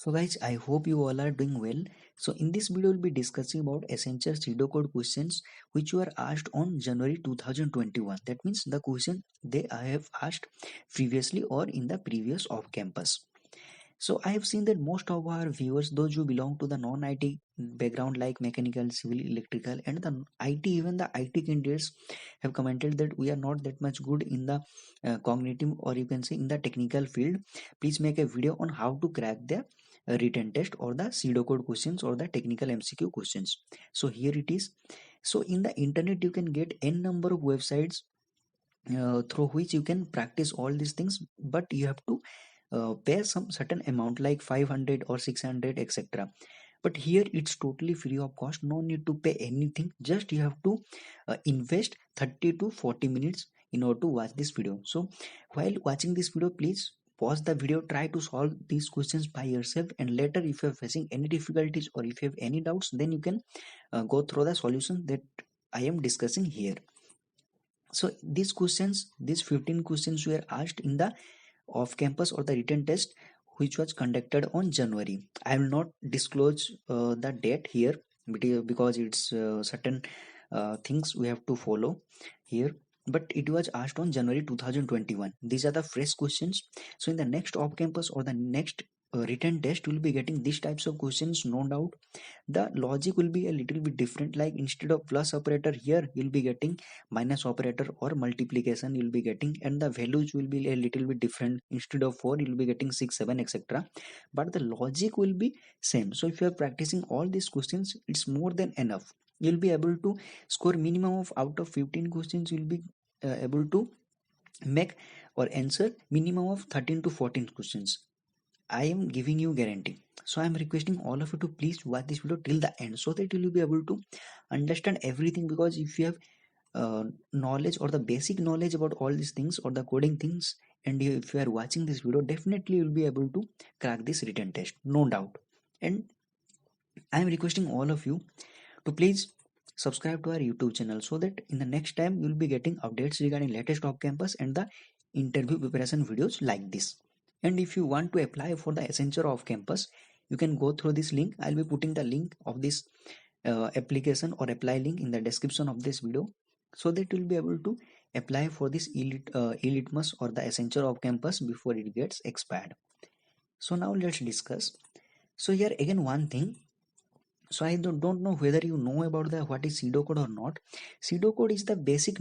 So guys, I hope you all are doing well. So in this video, we'll be discussing about essential pseudocode questions which were asked on January 2021. That means the question they I have asked previously or in the previous off campus. So I have seen that most of our viewers, those who belong to the non-IT background like mechanical, civil, electrical, and the IT, even the IT candidates have commented that we are not that much good in the cognitive or you can say in the technical field. Please make a video on how to crack the written test or the pseudocode questions or the technical MCQ questions. So here it is. So in the internet, you can get n number of websites through which you can practice all these things, but you have to pay some certain amount like 500 or 600 etc. But here it's totally free of cost, no need to pay anything, just you have to invest 30 to 40 minutes in order to watch this video. So while watching this video, please pause the video, try to solve these questions by yourself, and later if you are facing any difficulties or if you have any doubts, then you can go through the solution that I am discussing here. So these questions, these 15 questions were asked in the off campus or the written test which was conducted on January. I will not disclose the date here because it's certain things we have to follow here. But it was asked on January 2021. These are the fresh questions. So in the next off campus or the next written test, we'll be getting these types of questions, no doubt. The logic will be a little bit different, like instead of plus operator here you'll be getting minus operator, or multiplication you'll be getting, and the values will be a little bit different. Instead of 4 you'll be getting 6, 7 etc, but the logic will be same. So if you are practicing all these questions, it's more than enough. You'll be able to score minimum of out of 15 questions, you'll be able to make or answer minimum of 13 to 14 questions. I am giving you guarantee. So I am requesting all of you to please watch this video till the end so that you will be able to understand everything. Because if you have knowledge or the basic knowledge about all these things or the coding things, and if you are watching this video, definitely you will be able to crack this written test, no doubt. And I am requesting all of you to please subscribe to our YouTube channel so that in the next time you will be getting updates regarding latest off campus and the interview preparation videos like this. And if you want to apply for the Accenture off campus, you can go through this link. I'll be putting the link of this application or apply link in the description of this video so that you'll be able to apply for this Elitmus or the Accenture off campus before it gets expired. So now let's discuss. So here again one thing. So I don't know whether you know about the what is pseudocode or not. Pseudocode is the basic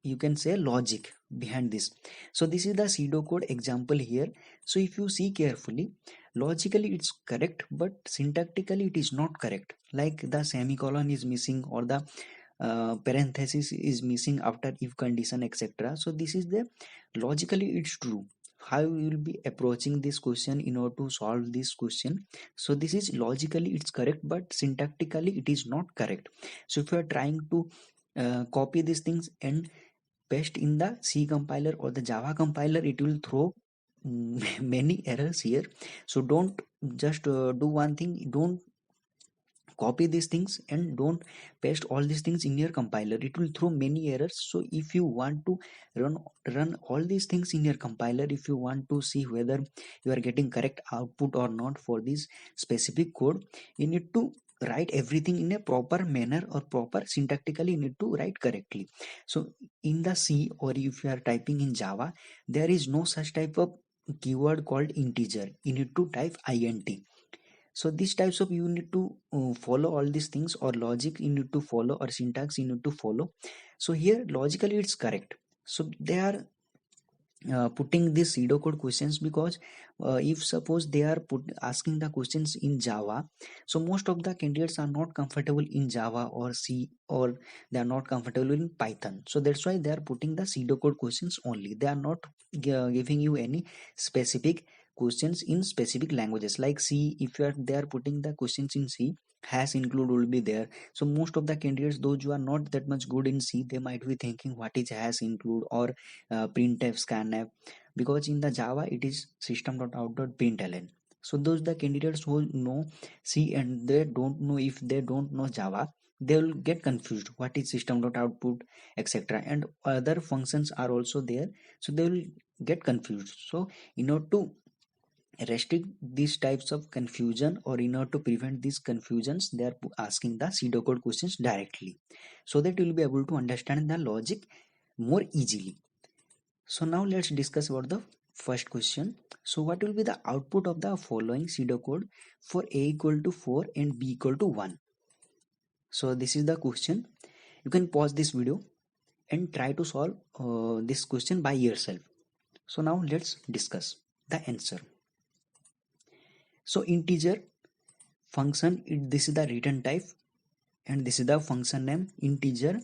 you can say logic behind this. So this is the pseudocode example here. So if you see carefully, logically it's correct, but syntactically it is not correct. Like the semicolon is missing, or the parenthesis is missing after if condition etc. So this is the logically it's true. How you will be approaching this question in order to solve this question? So this is logically it's correct, but syntactically it is not correct. So if you are trying to copy these things and paste in the C compiler or the Java compiler, it will throw many errors here. So don't just do one thing, don't copy these things and don't paste all these things in your compiler, it will throw many errors. So if you want to run all these things in your compiler, if you want to see whether you are getting correct output or not for this specific code, you need to write everything in a proper manner, or proper syntactically you need to write correctly. So in the C, or if you are typing in Java, there is no such type of keyword called integer. You need to type int. So these types of you need to follow all these things, or logic you need to follow, or syntax you need to follow. So here logically it's correct. So they are putting these pseudocode questions because if suppose they are asking the questions in Java, so most of the candidates are not comfortable in Java or C, or they are not comfortable in Python. So that's why they are putting the pseudocode questions only. They are not giving you any specific questions in specific languages like C. If you are they are putting the questions in C, has include will be there. So most of the candidates, those who are not that much good in C, they might be thinking what is has include or printf, scanf, because in the Java it is system.out.println. So those the candidates who know C and they don't know, if they don't know Java, they will get confused what is system.output etc, and other functions are also there, so they will get confused. So in order to restrict these types of confusion, or in order to prevent these confusions, they are asking the pseudocode questions directly, so that you will be able to understand the logic more easily. So now let's discuss about the first question. So what will be the output of the following pseudocode for a equal to 4 and b equal to 1? So this is the question. You can pause this video and try to solve this question by yourself. So now let's discuss the answer. So integer function, this is the return type, and this is the function name, integer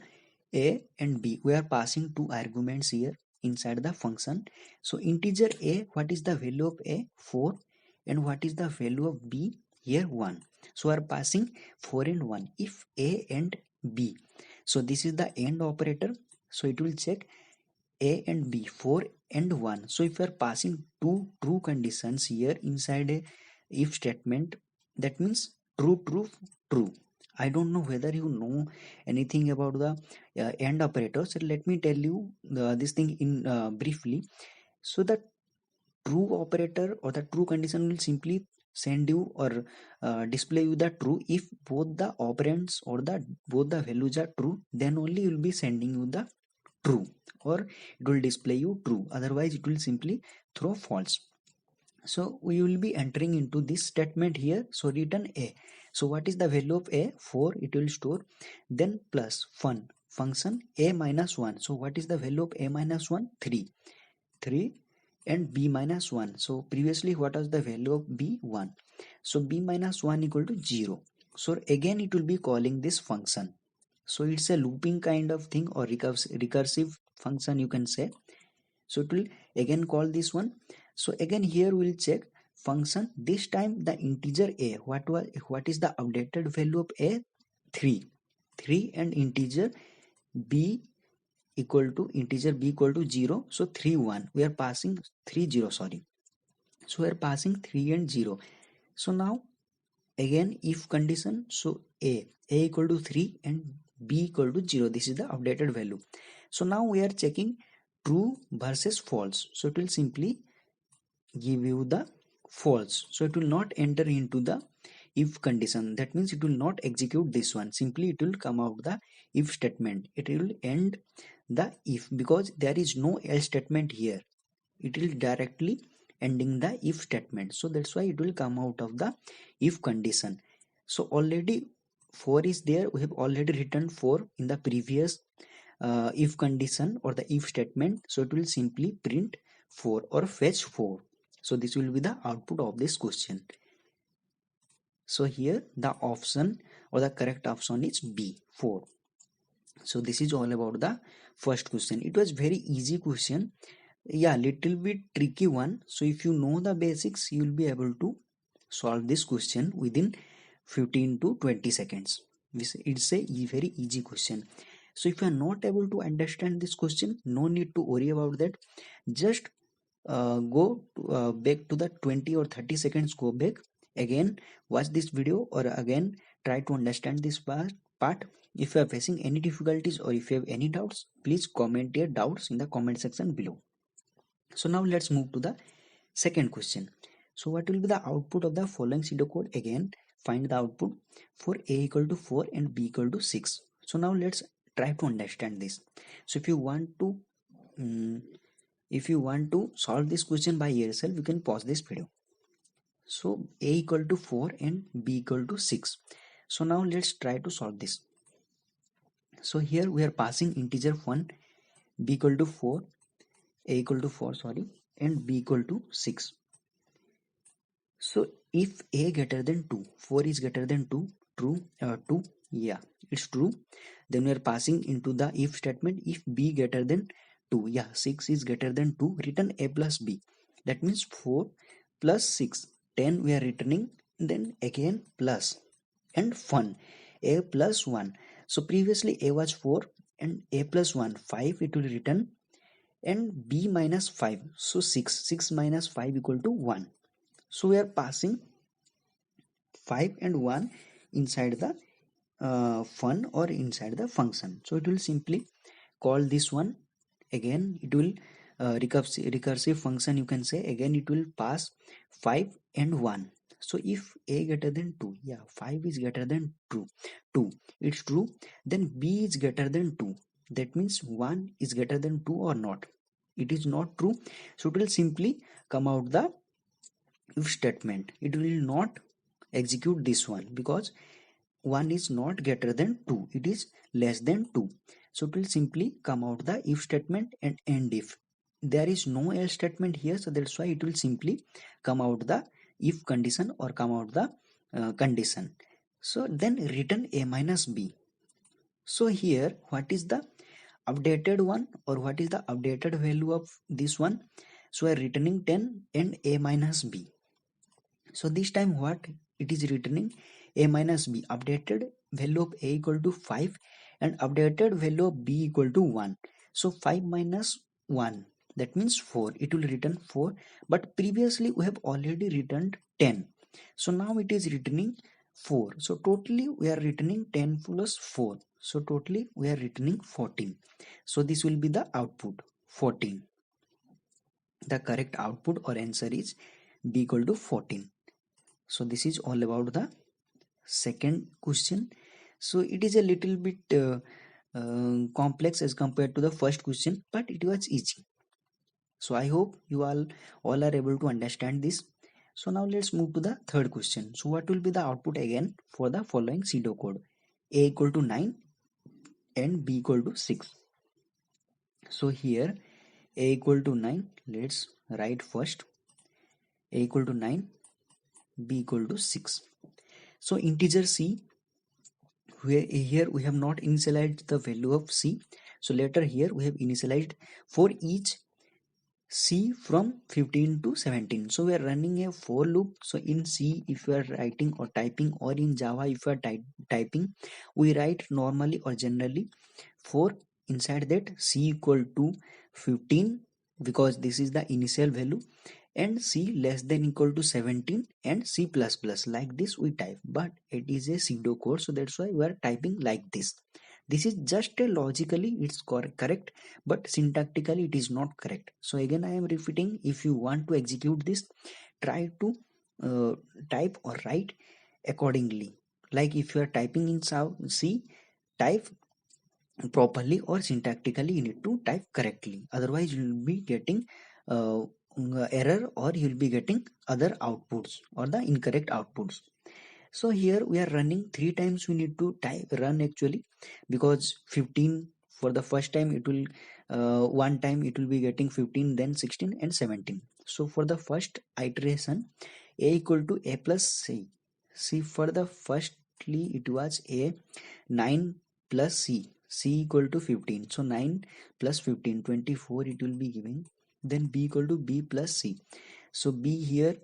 a and b. We are passing two arguments here inside the function. So integer a, what is the value of a? 4. And what is the value of b? Here 1. So we are passing 4 and 1. If a and b, so this is the AND operator, so it will check a and b, 4 and 1. So if we are passing two true conditions here inside a if statement, that means true, true, true. I don't know whether you know anything about the AND operator. So let me tell you this thing in briefly. So the true operator or the true condition will simply send you or display you the true if both the operands or the both the values are true. Then only you will be sending you the true, or it will display you true. Otherwise, it will simply throw false. So we will be entering into this statement here. So return a. So what is the value of a? 4. It will store. Then plus function a minus 1. So what is the value of a minus 1? 3. 3 and b minus 1. So previously what was the value of b? 1. So b minus 1 equal to 0. So again it will be calling this function. So it's a looping kind of thing, or recursive function you can say. So it will again call this one. So again here we'll check function. This time the integer a, what is the updated value of a? 3. 3 and integer b equal to 0. So 3 1. We are passing 3 0, sorry. So we are passing 3 and 0. So now again if condition, so a equal to 3 and b equal to 0. This is the updated value. So now we are checking true versus false. So it will simply give you the false. So it will not enter into the if condition. That means it will not execute this one. Simply it will come out the if statement. It will end the if, because there is no else statement here. It will directly ending the if statement. So that's why it will come out of the if condition. So already 4 is there. We have already written 4 in the previous if condition or the if statement. So it will simply print 4 or fetch 4. So this will be the output of this question. So here the option or the correct option is B, 4. So this is all about the first question. It was very easy question. Yeah, little bit tricky one. So if you know the basics, you will be able to solve this question within 15 to 20 seconds. It's a very easy question. So if you are not able to understand this question, no need to worry about that. Just go back to the 20 or 30 seconds, go back again, watch this video, or again try to understand this part. If you are facing any difficulties or if you have any doubts, please comment your doubts in the comment section below. So now let's move to the second question. So what will be the output of the following pseudocode? Again, find the output for a equal to 4 and b equal to 6. So now let's try to understand this. So if you want to solve this question by yourself, you can pause this video. So a equal to 4 and b equal to 6. So now let's try to solve this. So here we are passing integer 1, b equal to 4, a equal to 4, sorry, and b equal to 6. So if a greater than 2, 4 is greater than 2, 2, yeah, it's true. Then we are passing into the if statement. If b greater than 2, yeah, 6 is greater than 2, return a plus b. That means 4 plus 6, 10 we are returning, then again plus and fun, a plus 1. So previously a was 4 and a plus 1, 5 it will return, and b minus 5. So 6 minus 5 equal to 1. So we are passing 5 and 1 inside the fun or inside the function. So it will simply call this one. Again it will recursive function, you can say, again it will pass 5 and 1. So if a greater than 2, yeah, 5 is greater than 2, it's true. Then b is greater than 2, that means 1 is greater than 2 or not. It is not true, so it will simply come out the if statement. It will not execute this one because 1 is not greater than 2, it is less than 2. So it will simply come out the if statement and end if. There is no else statement here, so that's why it will simply come out the if condition or come out the condition. So then return a minus b. So here what is the updated one or what is the updated value of this one? So we are returning 10 and a minus b. So this time what it is returning? A minus b. Updated value of a equal to 5 and updated value of b equal to 1. So 5 minus 1, that means 4. It will return 4, but previously we have already returned 10. So now it is returning 4. So totally we are returning 10 plus 4. So totally we are returning 14. So this will be the output 14. The correct output or answer is b equal to 14. So this is all about the second question. So it is a little bit complex as compared to the first question, but it was easy. So I hope you all are able to understand this. So now let's move to the third question. So what will be the output again for the following pseudocode? A equal to 9 and b equal to 6. So here a equal to 9, let's write first. A equal to 9, b equal to 6. So integer c, here we have not initialized the value of c. So later here we have initialized for each c from 15 to 17. So we are running a for loop. So in C, if you are writing or typing, or in Java if you are typing, we write normally or generally for inside that c equal to 15, because this is the initial value, and c less than equal to 17 and c plus plus, like this we type. But it is a pseudo code, so that's why we are typing like this. This is just a logically it's correct, but syntactically it is not correct. So again I am repeating, if you want to execute this, try to type or write accordingly. Like if you are typing in C, type properly, or syntactically you need to type correctly, otherwise you will be getting error, or you will be getting other outputs or the incorrect outputs. So here we are running 3 times, we need to run actually, because 15 for the first time it will one time it will be getting 15, then 16 and 17. So for the first iteration, a equal to a plus c. See, for the firstly it was a 9 plus c equal to 15. So 9 plus 15, 24 it will be giving. Then b equal to b plus c. So b here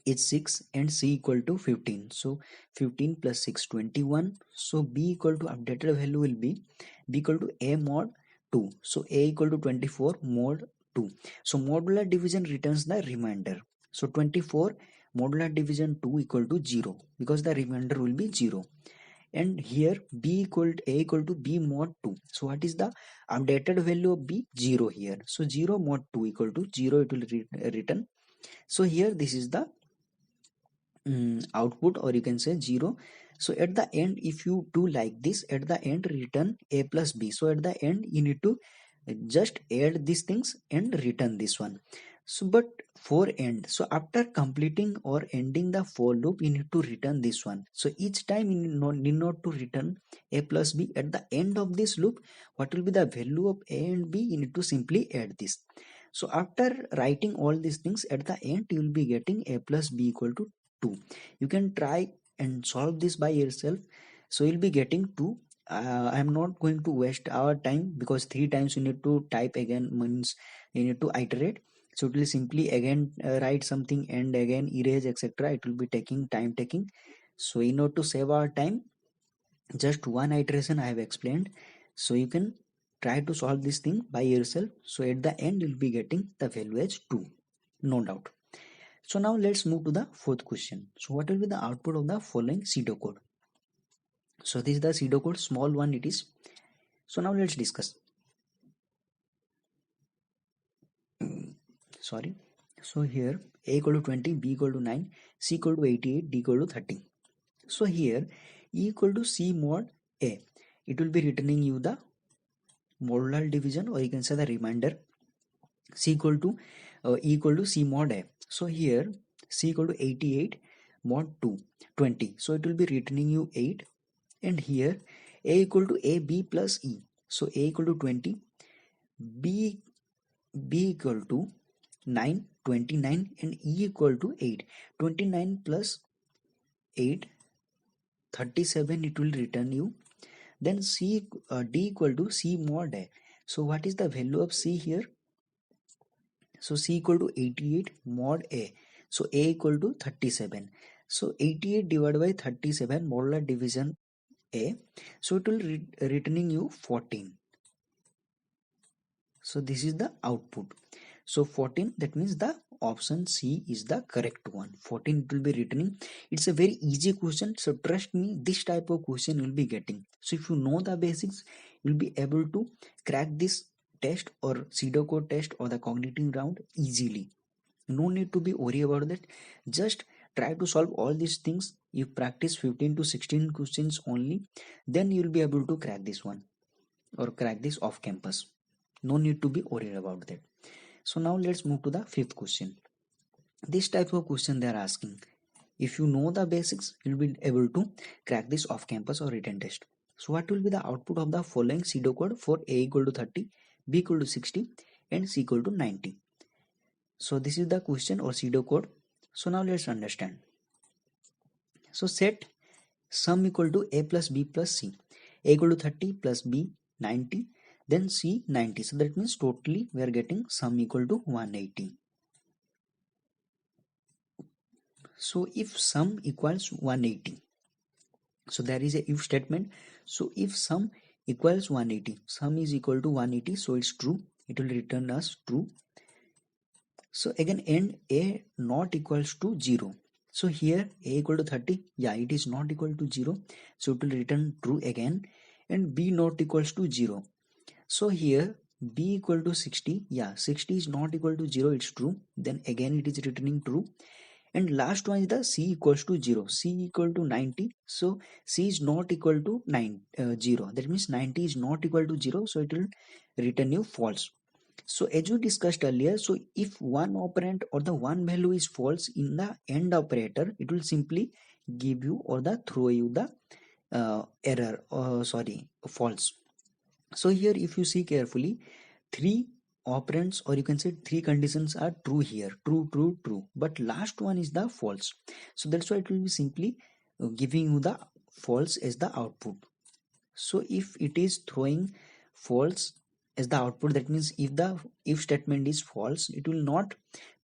is 6 and c equal to 15. So 15 plus 6, 21. So b equal to updated value will be b equal to a mod 2. So a equal to 24 mod 2. So modular division returns the remainder. So 24 modular division 2 equal to 0, because the remainder will be 0. And here b equal to a equal to b mod 2. So what is the updated value of b? 0 here. So 0 mod 2 equal to 0, it will return. So here this is the output, or you can say 0. So at the end, if you do like this, at the end return a plus b. So at the end you need to just add these things and return this one. So but for end, so after completing or ending the for loop, you need to return this one. So each time you need not to return a plus b. At the end of this loop, what will be the value of a and b? You need to simply add this. So after writing all these things, at the end you will be getting a plus b equal to 2. You can try and solve this by yourself. So you'll be getting 2. I'm not going to waste our time, because 3 times you need to type again, means you need to iterate. So it will simply again write something and again erase, etc. It will be taking time taking. So in order to save our time, just one iteration I have explained. So you can try to solve this thing by yourself. So at the end you'll be getting the value as 2, no doubt. So now let's move to the fourth question. So what will be the output of the following pseudocode? So this is the pseudocode, small one it is. So now let's discuss. sorry. So here a equal to 20, b equal to 9, c equal to 88, d equal to 30. So here e equal to c mod a, it will be returning you the modular division, or you can say the remainder. C equal to e equal to c mod a. So here c equal to 88 mod 2 20. So it will be returning you 8, and here a equal to a b plus e. So a equal to 20, b equal to 9 29, and e equal to 8. 29 plus 8 37, it will return you. Then c d equal to c mod a. So what is the value of c here? So c equal to 88 mod a. So a equal to 37. So 88 divided by 37 modular division a. So it will returning you 14. So this is the output. So 14, that means the option C is the correct one. 14 it will be returning. It's a very easy question. So trust me, this type of question you will be getting. So if you know the basics, you'll be able to crack this test or pseudocode test or the cognitive round easily. No need to be worried about that. Just try to solve all these things. You practice 15 to 16 questions only, then you'll be able to crack this one or crack this off campus. No need to be worried about that. So now let's move to the fifth question. This type of question they are asking. If you know the basics, you'll be able to crack this off campus or written test. So what will be the output of the following pseudocode for a equal to 30, b equal to 60, and c equal to 90? So this is the question or pseudocode. So now let's understand. So set sum equal to a plus b plus c. A equal to 30 plus b 90, then c 90. So that means totally we are getting sum equal to 180. So if sum equals 180, so there is a if statement. So if sum equals 180, sum is equal to 180, so it's true. It will return us true. So again, and a not equals to 0. So here a equal to 30, yeah, it is not equal to 0. So it will return true again. And b not equals to 0. So here b equal to 60, yeah, 60 is not equal to 0, it's true. Then again it is returning true. And last one is the c equals to 0, c equal to 90. So c is not equal to 0. That means 90 is not equal to 0. So it will return you false. So as we discussed earlier, so if one operand or the one value is false in the AND operator, it will simply give you or the throw you the error, false. So here if you see carefully, three operands or you can say three conditions are true here, true, true, true, but last one is the false. So that's why it will be simply giving you the false as the output. So if it is throwing false as the output, that means if the if statement is false, it will not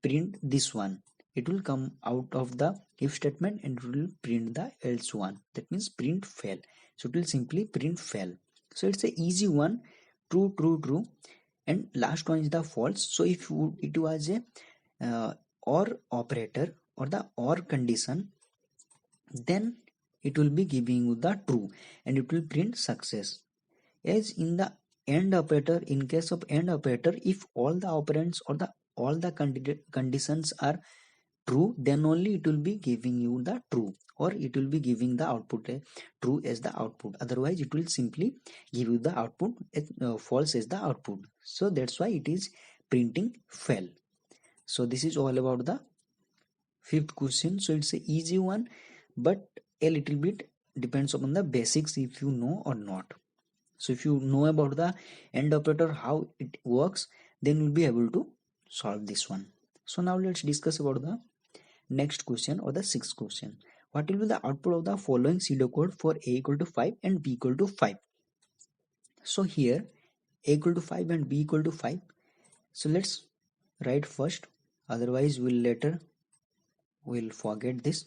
print this one. It will come out of the if statement and it will print the else one. That means print fail. So it will simply print fail. So it's a easy one, true, true, true, and last one is the false. So if it was a or operator or the or condition, then it will be giving you the true and it will print success. As in the AND operator, in case of AND operator, if all the operands or the all the conditions are true, then only it will be giving you the true, or it will be giving the output true as the output. Otherwise it will simply give you the output false as the output. So that's why it is printing fail. So this is all about the fifth question. So it's a easy one, but a little bit depends upon the basics if you know or not. So if you know about the AND operator, how it works, then you'll be able to solve this one. So now let's discuss about the next question or the sixth question. What will be the output of the following pseudocode for a equal to 5 and b equal to 5? So here a equal to 5 and b equal to 5. So let's write first, otherwise we'll forget this.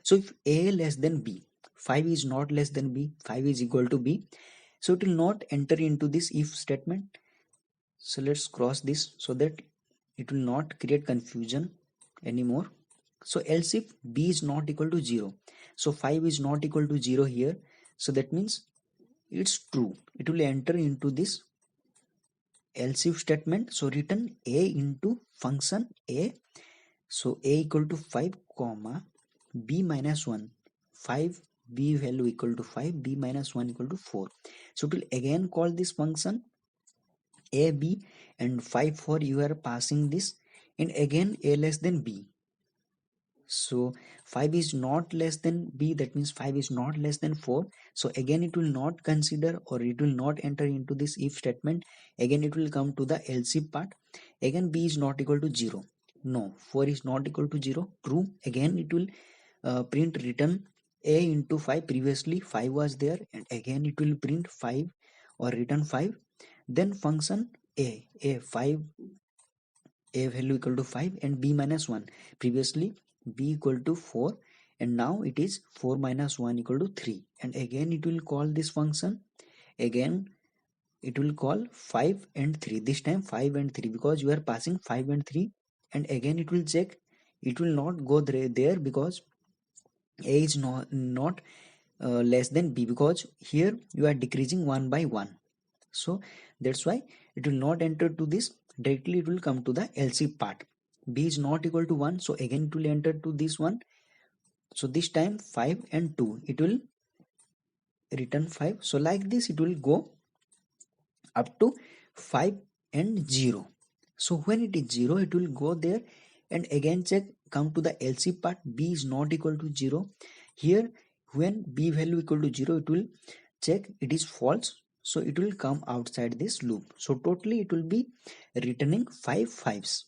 So if a less than b, 5 is not less than b, 5 is equal to b, so it will not enter into this if statement. So let's cross this so that it will not create confusion anymore. So else if b is not equal to 0, so 5 is not equal to 0 here, so that means it's true. It will enter into this else if statement. So return a into function a. So a equal to 5 comma b minus 1, 5 b value equal to 5, b minus 1 equal to 4. So it will again call this function a b, and 5 for you are passing this, and again a less than b. So 5 is not less than b, that means 5 is not less than 4. So again it will not consider, or it will not enter into this if statement. Again it will come to the else if part. Again b is not equal to 0. No, 4 is not equal to 0. True. Again it will print return a into 5. Previously 5 was there, and again it will print 5 or return 5. Then function a 5, a value equal to 5, and b minus 1. Previously b equal to 4, and now it is 4 minus 1 equal to 3, and again it will call this function. Again it will call 5 and 3, this time 5 and 3, because you are passing 5 and 3. And again it will check, it will not go there because a is not less than b, because here you are decreasing 1 by 1. So that's why it will not enter to this. Directly it will come to the else if part. B is not equal to 1, so again it will enter to this one. So this time 5 and 2, it will return 5. So like this it will go up to 5 and 0. So when it is 0, it will go there, and again check, come to the else if part. B is not equal to 0. Here when b value equal to 0, it will check it is false, so it will come outside this loop. So totally it will be returning 5 5s.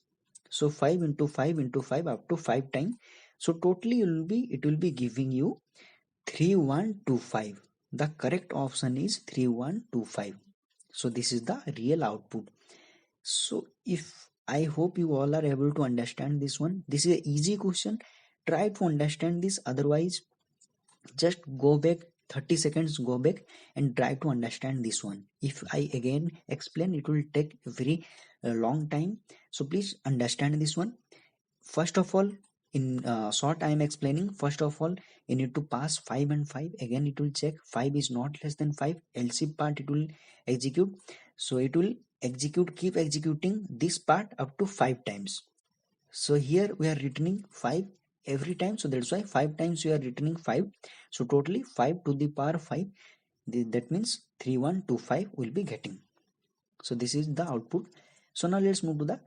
So 5 into 5 into 5 up to 5 times. So totally it will be giving you 3125. The correct option is 3125. So this is the real output. So if I hope you all are able to understand this one. This is an easy question. Try to understand this. Otherwise, just go back 30 seconds, go back and try to understand this one. If I again explain, it will take a very long time. So please understand this one. First of all, in short I am explaining. First of all, you need to pass 5 and 5. Again it will check 5 is not less than 5. Else if part it will execute. So it will keep executing this part up to 5 times. So here we are returning 5 every time. So that's why 5 times we are returning 5. So totally 5 to the power 5. That means 3125 will be getting. So this is the output. So now let's move to the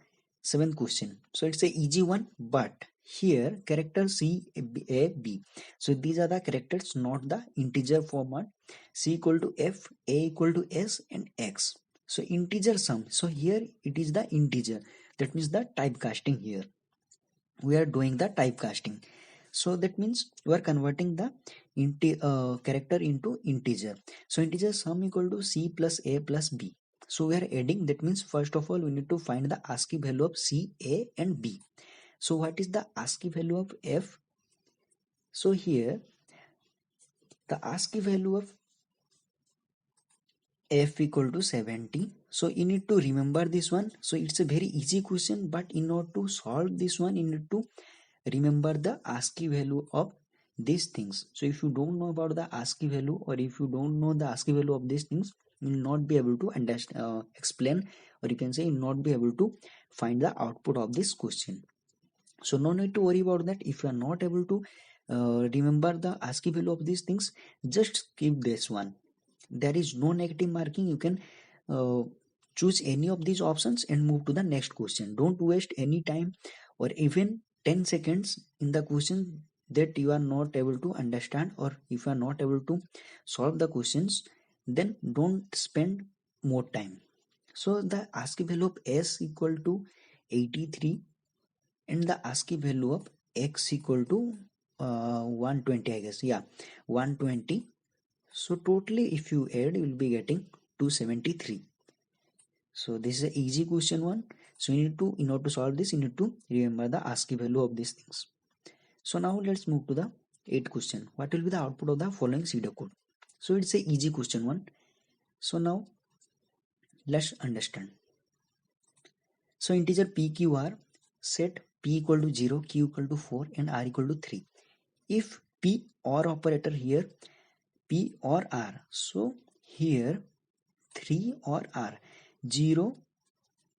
7th question. So it's a easy one, but here character C, A, B. So these are the characters, not the integer format. C equal to F, A equal to S, and X. So integer sum. So here it is the integer. That means the typecasting here. We are doing the typecasting. So that means we are converting the character into integer. So integer sum equal to C plus A plus B. So we are adding. That means first of all we need to find the ASCII value of C, A, and B. So what is the ASCII value of F? So here the ASCII value of F equal to 70. So you need to remember this one. So it's a very easy question, but in order to solve this one, you need to remember the ASCII value of these things. So if you don't know about the ASCII value, or if you don't know the ASCII value of these things, you will not be able to understand, explain, or you can say you will not be able to find the output of this question. So no need to worry about that. If you are not able to remember the ASCII value of these things, just skip this one. There is no negative marking. You can choose any of these options and move to the next question. Don't waste any time or even 10 seconds in the question that you are not able to understand, or if you are not able to solve the questions, then don't spend more time. So the ASCII value of S equal to 83, and the ASCII value of X equal to 120, I guess. Yeah, 120. So totally if you add, you will be getting 273. So this is an easy question one. So you need to, in order to solve this, you need to remember the ASCII value of these things. So now let's move to the 8th question. What will be the output of the following pseudocode? So it's a easy question one. So now let's understand. So integer PQR, set P equal to 0, Q equal to 4, and R equal to 3. If P or operator here, P or R. So here 3 or R, 0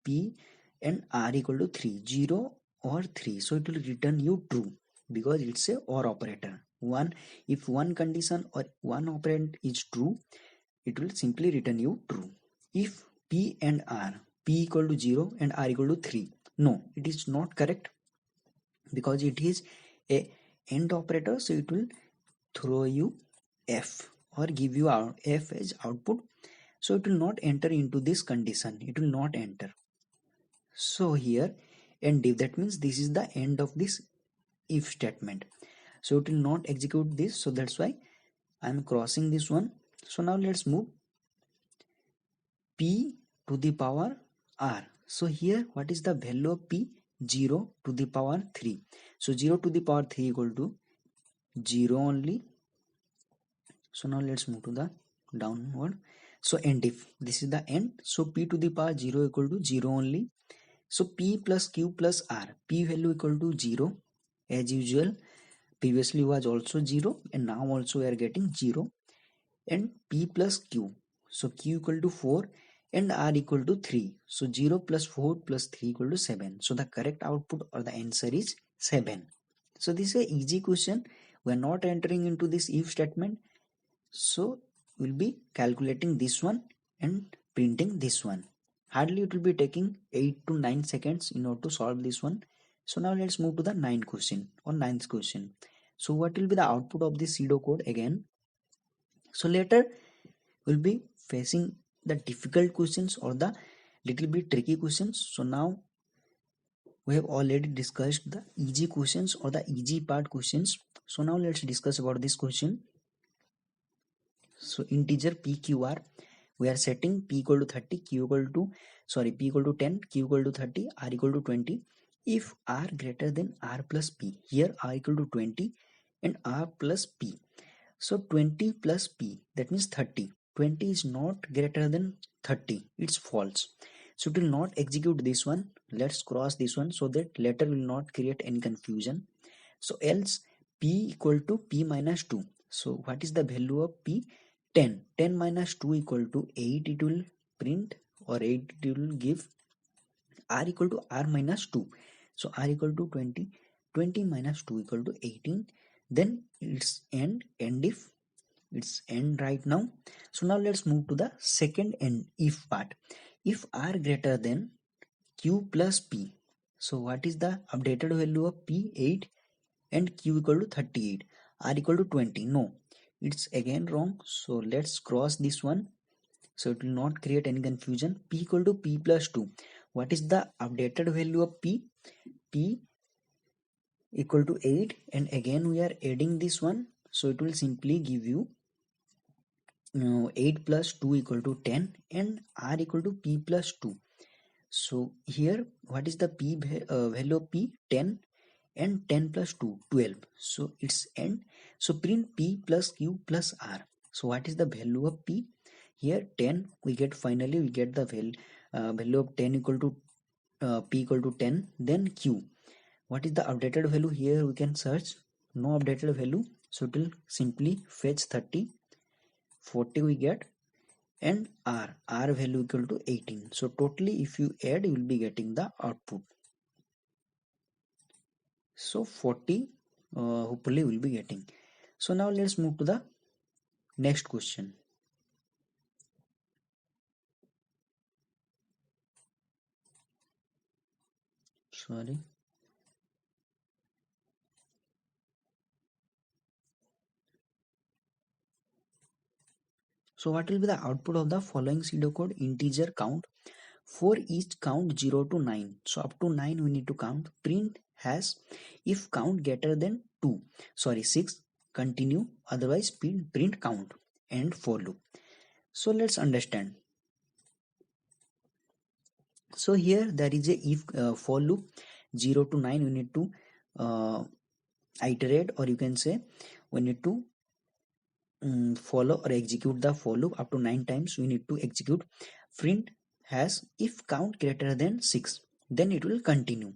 P and R equal to 3, 0 or 3. So it will return you true because it's a OR operator. If one condition or one operand is true, it will simply return you true. If P and R, P equal to 0 and R equal to 3, no, it is not correct because it is a AND operator, so it will throw you F or give you F as output. So it will not enter into this condition, it will not enter. So here end if, that means this is the end of this if statement, so it will not execute this, so that's why I am crossing this one. So now let's move P to the power R. So here what is the value of P? 0 to the power 3. So 0 to the power 3 equal to 0 only. So now let's move to the downward. So end if, this is the end. So P to the power 0 equal to 0 only. So P plus Q plus R, P value equal to 0 as usual. Previously was also 0 and now also we are getting 0. And P plus Q, so Q equal to 4 and R equal to 3. So 0 plus 4 plus 3 equal to 7. So the correct output or the answer is 7. So this is an easy question. We are not entering into this if statement. So we'll be calculating this one and printing this one. Hardly it will be taking 8 to 9 seconds in order to solve this one. So now let's move to the 9th question or 9th question. So what will be the output of this pseudocode again? So later we'll be facing the difficult questions or the little bit tricky questions. So now we have already discussed the easy questions or the easy part questions. So now let's discuss about this question. So integer PQR, we are setting P equal to 30, P equal to 10, Q equal to 30, R equal to 20. If R greater than R plus P, here R equal to 20 and R plus P. So 20 plus P, that means 30. 20 is not greater than 30, it's false. So it will not execute this one. Let's cross this one so that later will not create any confusion. So else P equal to P minus 2. So what is the value of P? 10. 10 minus 2 equal to 8 it will print, or 8 it will give. R equal to R minus 2. So R equal to 20. 20 minus 2 equal to 18. Then it's end if. It's end right now. So now let's move to the second end if part. If R greater than Q plus P. So what is the updated value of P? 8 and Q equal to 38. R equal to 20. No, it's again wrong. So let's cross this one. So it will not create any confusion. P equal to P plus 2. What is the updated value of P? P equal to 8 and again we are adding this one. So it will simply give you 8 plus 2 equal to 10 and R equal to P plus 2. So here what is the P value of P? 10 and 10 plus 2 12. So it's end. So print P plus Q plus R. So what is the value of P? Here 10 we get, finally we get the value of 10 equal to P equal to 10. Then Q, what is the updated value? Here we can search, no updated value, so it will simply fetch 30. 40 we get, and R value equal to 18. So totally if you add you will be getting the output. So 40 hopefully will be getting. So now let's move to the next question. Sorry. So what will be the output of the following pseudocode? Integer count. For each count 0 to 9. So up to 9 we need to count. Print has if count greater than 6, continue, otherwise print count, and for loop. So let's understand. So here there is a if for loop 0 to 9 we need to iterate, or you can say we need to follow or execute the for loop up to 9 times. We need to execute. Print has if count greater than 6, then it will continue.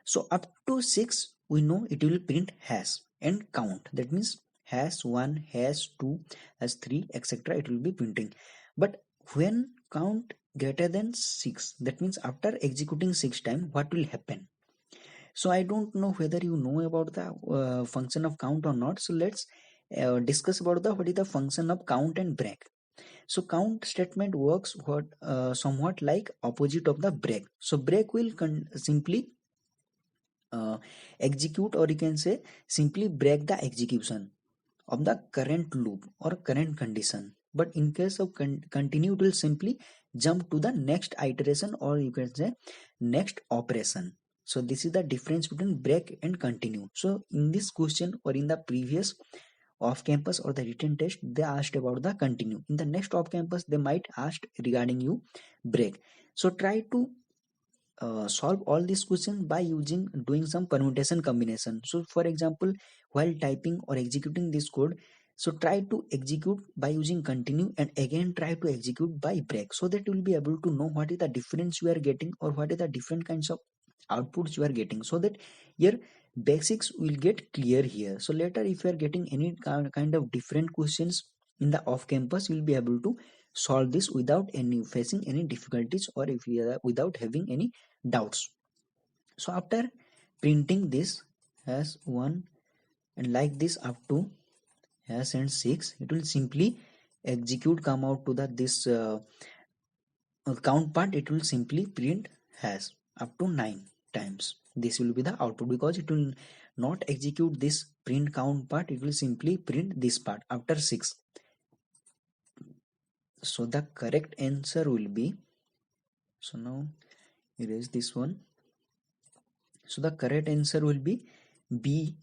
So up to 6 we know it will print hash and count, that means hash 1, hash 2, hash 3, etc. it will be printing. But when count greater than 6, that means after executing 6 times what will happen. So I don't know whether you know about the function of count or not. So let's discuss about the what is the function of count and break. So count statement works somewhat like opposite of the break. So break will simply execute, or you can say simply break the execution of the current loop or current condition. But in case of continue, it will simply jump to the next iteration, or you can say next operation. So this is the difference between break and continue. So in this question or in the previous off campus or the written test, they asked about the continue. In the next off campus, they might ask regarding you break. So try to solve all these questions by doing some permutation combination. So for example, while typing or executing this code, so try to execute by using continue and again try to execute by break, so that you will be able to know what is the difference you are getting or what is the different kinds of outputs you are getting, so that your basics will get clear here. So later if you are getting any kind of different questions in the off campus, you will be able to solve this without any facing any difficulties, or if you are without having any doubts. So after printing this as 1 and like this up to hash and 6, it will simply execute, come out to the this count part. It will simply print hash up to 9 times. This will be the output, because it will not execute this print count part, it will simply print this part after 6. So the correct answer will be, so now erase this one. So the correct answer will be B.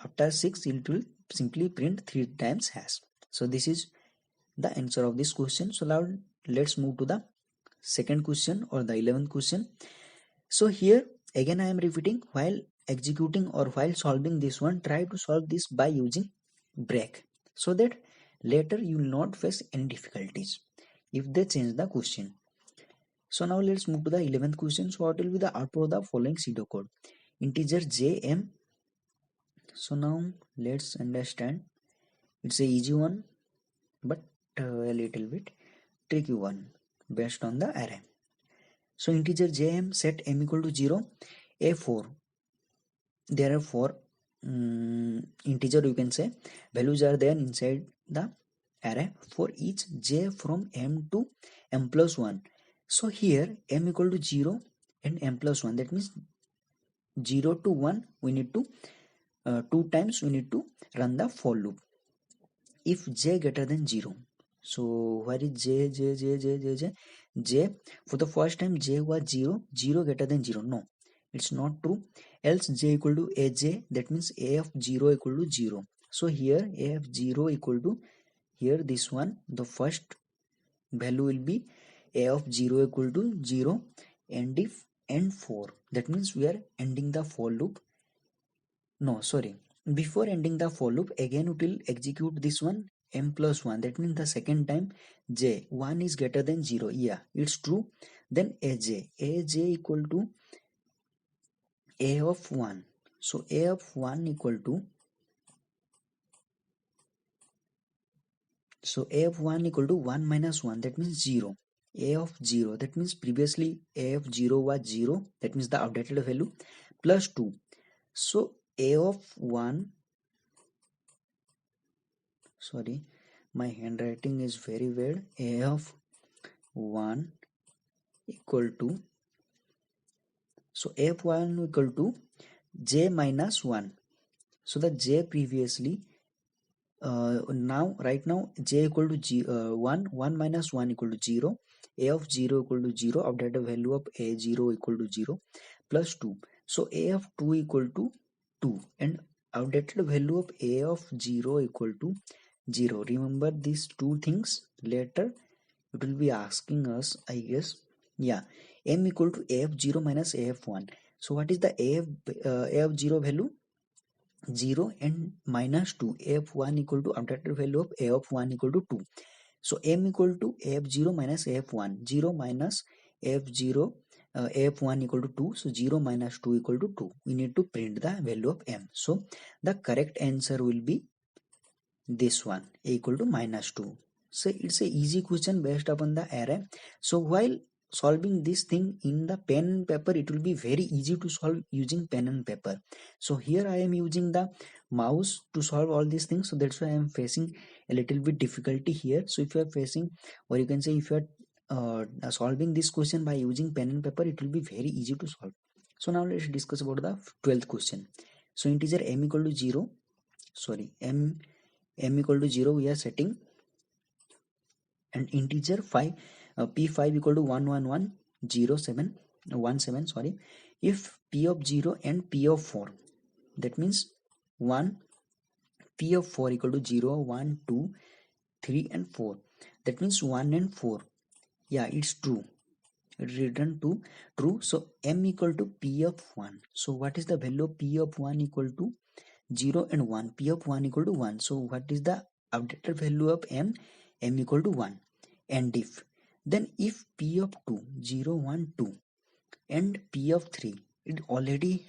After 6, it will simply print 3 times hash. So this is the answer of this question. So now let's move to the second question or the 11th question. So here again I am repeating, while executing or while solving this one, try to solve this by using break, so that later you will not face any difficulties if they change the question. So now let's move to the 11th question. So what will be the output of the following pseudocode? Integer jm. So now let's understand. It's a easy one, but a little bit tricky one based on the array. So integer jm, set m equal to 0, a4. There are 4 integer, you can say, values are there inside the array for each j from m to m plus 1. So here m equal to 0 and m plus 1, that means 0 to 1 we need to 2 times we need to run the for loop. If j greater than 0, so where is j? For the first time j was 0, 0 greater than 0, no, it's not true. Else j equal to aj, that means a of 0 equal to 0. So here a of 0 equal to, here this one, the first value will be a of 0 equal to 0, and if end 4, that means we are ending the for loop. No, sorry, before ending the for loop, again it will execute this one m plus 1, that means the second time j 1 is greater than 0. Yeah, it's true. Then aj equal to a of 1. So a of 1 equal to, so a of 1 equal to 1 minus 1, that means 0. A of 0, that means previously a of 0 was 0, that means the updated value, plus 2. So a of 1, sorry, my handwriting is very weird. A of 1 equal to, so a of 1 equal to j minus 1. So the j previously, now right now j equal to 1, 1 minus 1 equal to 0, a of 0 equal to 0, updated value of a0 equal to 0, plus 2. So a of 2 equal to 2, and updated value of a of 0 equal to 0. Remember these two things, later it will be asking us, I guess. Yeah, m equal to a of 0 minus a of 1. So what is the a of 0 value? 0 and minus 2. A of 1 equal to updated value of a of 1 equal to 2. So m equal to a of 0 minus a of 1. 0 minus a of 0, a of 1 equal to 2. So 0 minus 2 equal to 2. We need to print the value of m. So the correct answer will be this one, a equal to minus 2. So it's a easy question based upon the array. So while solving this thing in the pen and paper, it will be very easy to solve using pen and paper. So here I am using the mouse to solve all these things, so that's why I am facing a little bit difficulty here. So if you are facing, or you can say if you are solving this question by using pen and paper, it will be very easy to solve. So now let's discuss about the 12th question. So integer m equal to 0, sorry, m equal to 0 we are setting, and integer 5, p5 equal to 1110717, sorry. If p of 0 and p of 4, that means 1, p of 4 equal to 0 1 2 3 and 4, that means 1 and 4, yeah, it's true, it return to true. So m equal to p of 1. So what is the value of p of 1 equal to 0 and 1? P of 1 equal to 1. So what is the updated value of m? M equal to 1. And if, then if p of 2 0 1 2 and p of 3, it already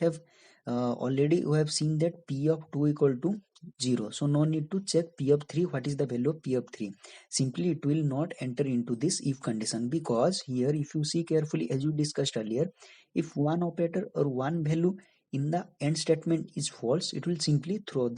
we have seen that p of 2 equal to 0, so no need to check p of 3 what is the value of p of 3. Simply it will not enter into this if condition, because here if you see carefully, as you discussed earlier, if one operator or one value in the end statement is false, it will simply throw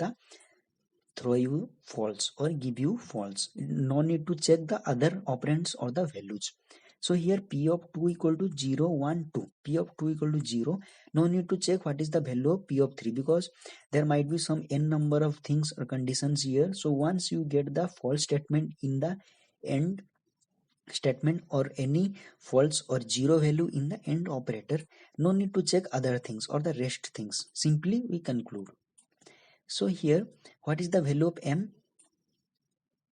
you false or give you false. No need to check the other operands or the values. So here p of 2 equal to 0 1 2, p of 2 equal to 0, no need to check what is the value of p of 3, because there might be some n number of things or conditions here. So once you get the false statement in the end statement, or any false or zero value in the end operator, no need to check other things or the rest things, simply we conclude. So here what is the value of m?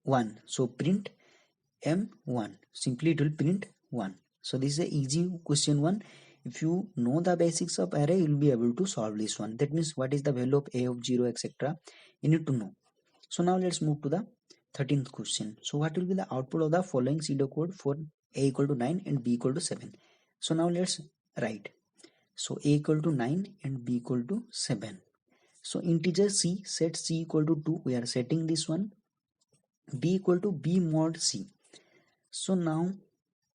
1. So print m1, simply it will print 1. So this is a easy question one. If you know the basics of array, you will be able to solve this one. That means what is the value of a of 0, etc. you need to know. So now let's move to the 13th question. So what will be the output of the following pseudocode for a equal to 9 and b equal to 7? So now let's write. So a equal to 9 and b equal to 7. So integer c, set c equal to 2, we are setting this one. B equal to b mod c. So now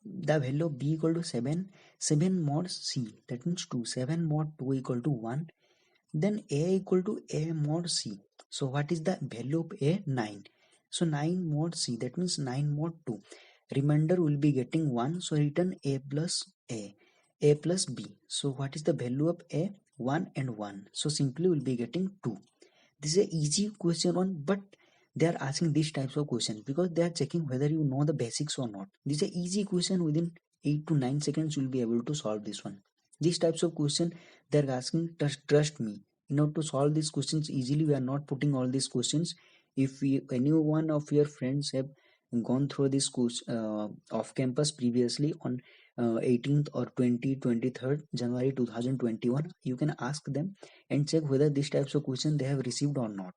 the value of b equal to 7, 7 mod c, that means 2, 7 mod 2 equal to 1. Then a equal to a mod c. So what is the value of a? 9. So 9 mod c, that means 9 mod 2. Remainder will be getting 1, so return a plus b. So what is the value of a? 1 and 1. So simply will be getting 2. This is a easy question one, but they are asking these types of questions because they are checking whether you know the basics or not. This is a easy question, within 8 to 9 seconds you will be able to solve this one. These types of question they are asking, trust me, in order to solve these questions easily, we are not putting all these questions. If any one of your friends have gone through this course off campus previously on 18th or 23rd January 2021, you can ask them and check whether these types of questions they have received or not.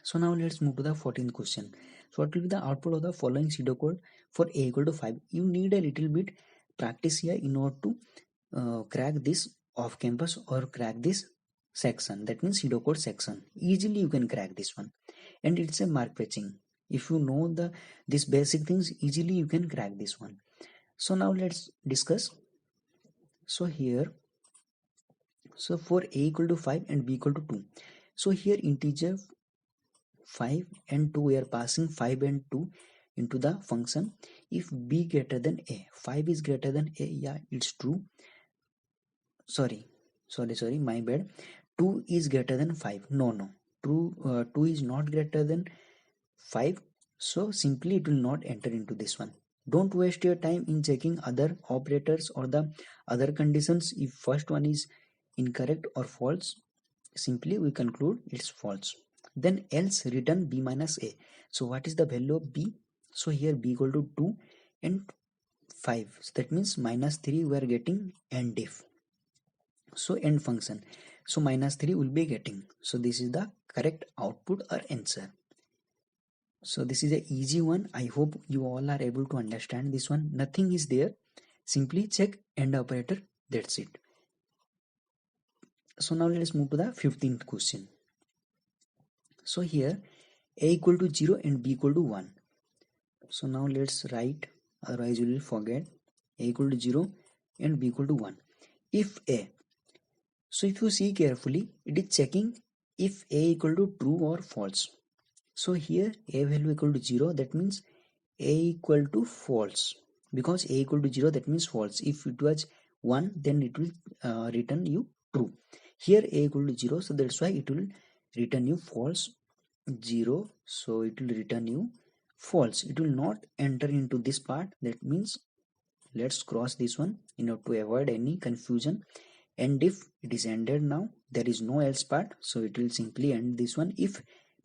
So now let's move to the 14th question. So what will be the output of the following pseudocode for a equal to 5? You need a little bit practice here in order to crack this off campus or crack this section, that means pseudocode section. Easily you can crack this one, and it's a mark fetching. If you know these basic things, easily you can crack this one. So now let's discuss. So here, so for a equal to 5 and b equal to 2, so here integer 5 and 2, we are passing 5 and 2 into the function. If b greater than a, 5 is greater than a, yeah, it's true. Sorry, my bad. 2 is greater than 5. No. True, 2 is not greater than 5. So simply it will not enter into this one. Don't waste your time in checking other operators or the other conditions. If first one is incorrect or false, simply we conclude it's false. Then else return b minus a. So what is the value of b? So here b equal to 2 and 5. So that means minus 3 we are getting end if. So end function. So minus 3 will be getting. So this is the correct output or answer. So this is a easy one. I hope you all are able to understand this one. Nothing is there. Simply check end operator. That's it. So now let's move to the 15th question. So here a equal to 0 and b equal to 1. So now let's write, otherwise you will forget. A equal to 0 and B equal to 1. If A, so if you see carefully, it is checking if A equal to true or false. So here A value equal to 0, that means A equal to false, because A equal to 0, that means false. If it was 1, then it will return you true. Here A equal to 0, so that's why it will return you false. 0, so it will return you false. It will not enter into this part. That means let's cross this one in order to avoid any confusion. And if it is ended now, there is no else part, so it will simply end this one if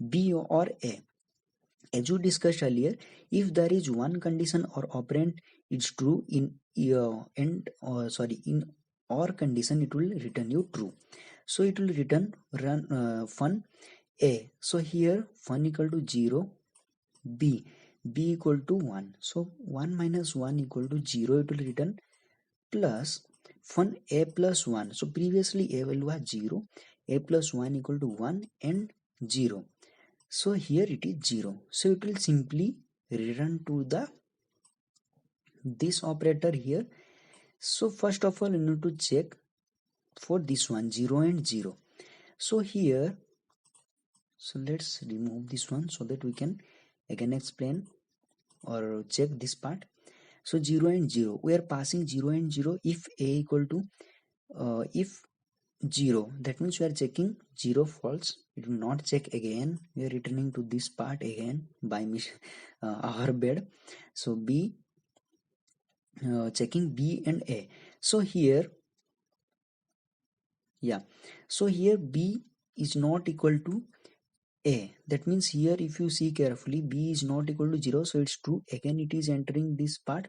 B or A. As you discussed earlier, if there is one condition or operand is true in in or condition, it will return you true. So it will return fun A. So here fun equal to 0, B equal to 1. So 1 minus 1 equal to 0, it will return, plus fun A plus 1. So previously A value was 0, A plus 1 equal to 1 and 0. So here it is 0. So it will simply return to the this operator here. So first of all, you need to check for this one 0 and 0. So here, so let's remove this one so that we can again explain or check this part. So 0 and 0, we are passing 0 and 0 if A equal to if 0, that means we are checking 0 false. It will not check again. We are returning to this part again by our bed. So B, checking B and A. So here, yeah, so here B is not equal to A. That means here if you see carefully, B is not equal to 0, so it's true. Again it is entering this part.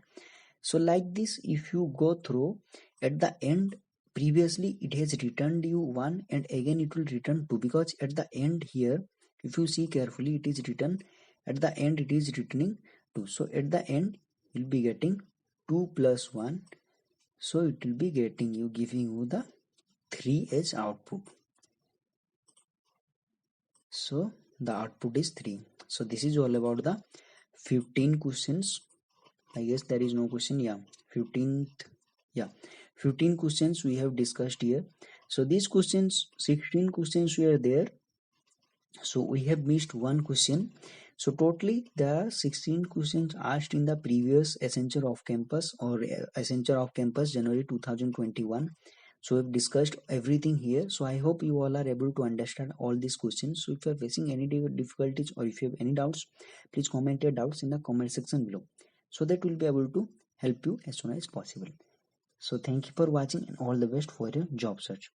So like this, if you go through, at the end, previously it has returned you 1 and again it will return 2, because at the end here, if you see carefully, it is written at the end it is returning 2. So at the end you'll be getting 2 plus 1. So it will be giving you the 3 as output. So the output is 3. So this is all about the 15 questions. I guess there is no question. Yeah, 15th. Yeah, 15 questions we have discussed here. So these questions, 16 questions were there. So we have missed one question. So totally there are 16 questions asked in the previous Accenture Off Campus or Accenture Off Campus January 2021. So we've discussed everything here. So I hope you all are able to understand all these questions. So if you are facing any difficulties or if you have any doubts, please comment your doubts in the comment section below, so that we'll be able to help you as soon as possible. So thank you for watching and all the best for your job search.